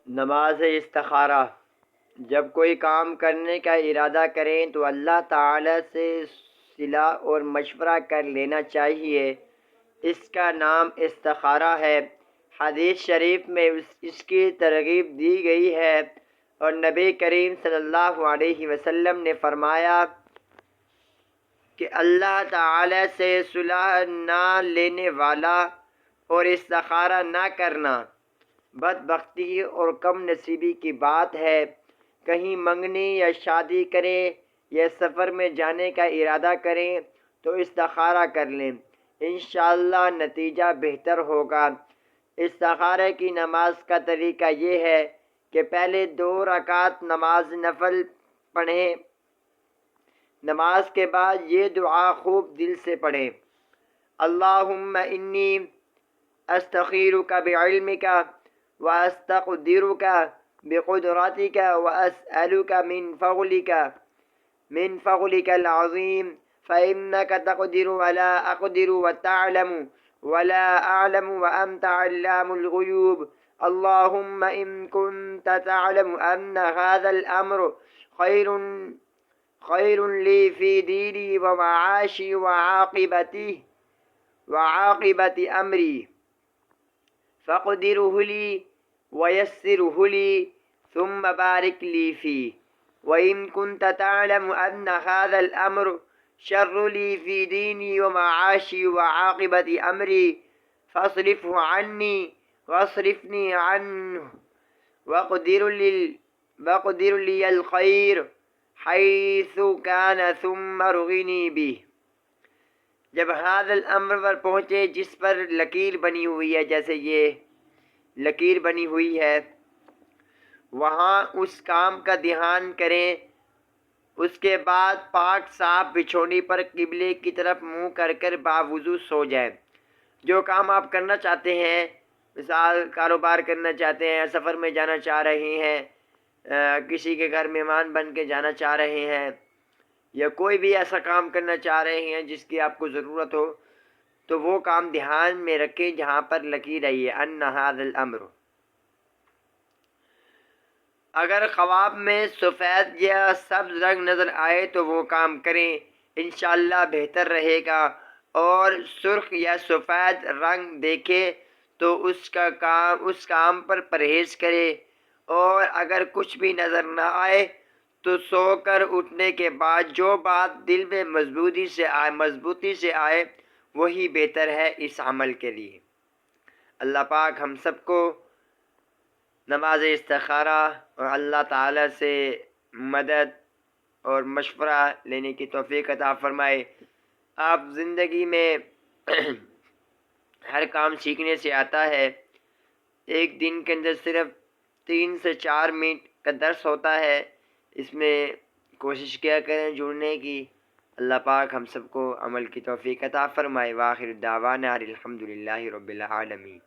نماز استخارہ۔ جب کوئی کام کرنے کا ارادہ کریں تو اللہ تعالی سے صلاح اور مشورہ کر لینا چاہیے۔ اس کا نام استخارہ ہے۔ حدیث شریف میں اس کی ترغیب دی گئی ہے اور نبی کریم صلی اللہ علیہ وسلم نے فرمایا کہ اللہ تعالی سے صلاح نہ لینے والا اور استخارہ نہ کرنا بدبختی اور کم نصیبی کی بات ہے۔ کہیں منگنی یا شادی کریں یا سفر میں جانے کا ارادہ کریں تو استخارہ کر لیں، انشاءاللہ نتیجہ بہتر ہوگا۔ استخارے کی نماز کا طریقہ یہ ہے کہ پہلے 2 رکعت نماز نفل پڑھیں، نماز کے بعد یہ دعا خوب دل سے پڑھیں: اللہم انی استخیرک بعلمک واستقدرک بقدرتک واسألک من فضلک العظیم فإنک تقدر ولا اقدر وتعلم ولا اعلم وانت علام الغیوب اللہم ان کنت تعلم ان هذا الامر خیر لی فی دینی ومعاشی وعاقبت امری فاقدره لي ويسره لي ثم بارك لي فيه وإن كنت تعلم أن هذا الأمر شر لي في ديني ومعاشي وعاقبة أمري فاصرفه عني واصرفني عنه واقدر لي الخير حيث كان ثم ارغني به۔ جب هذا الامر پر پہنچے جس پر لکیر بنی ہوئی ہے، جیسے یہ لکیر بنی ہوئی ہے، وہاں اس کام کا دھیان کریں۔ اس کے بعد پاک صاف بچھونی پر قبلے کی طرف منہ کر کر باوضو سو جائیں۔ جو کام آپ کرنا چاہتے ہیں، مثال کاروبار کرنا چاہتے ہیں، سفر میں جانا چاہ رہے ہیں، کسی کے گھر مہمان بن کے جانا چاہ رہے ہیں، یا کوئی بھی ایسا کام کرنا چاہ رہے ہیں جس کی آپ کو ضرورت ہو، تو وہ کام دھیان میں رکھیں جہاں پر لکیر آئی ہے، ان ھذا الامر۔ اگر خواب میں سفید یا سبز رنگ نظر آئے تو وہ کام کریں، انشاءاللہ بہتر رہے گا، اور سرخ یا سفید رنگ دیکھے تو اس کام پر پرہیز کرے، اور اگر کچھ بھی نظر نہ آئے تو سو کر اٹھنے کے بعد جو بات دل میں مضبوطی سے آئے وہی بہتر ہے اس عمل کے لیے۔ اللہ پاک ہم سب کو نماز استخارہ اور اللہ تعالی سے مدد اور مشورہ لینے کی توفیق عطا فرمائے۔ آپ زندگی میں ہر کام سیکھنے سے آتا ہے، ایک دن کے اندر صرف 3 سے 4 منٹ کا درس ہوتا ہے، اس میں کوشش کیا کریں جڑنے کی۔ اللہ پاک ہم سب کو عمل کی توفیق عطا فرمائے۔ وآخر دعوانا الحمدللہ رب العالمین۔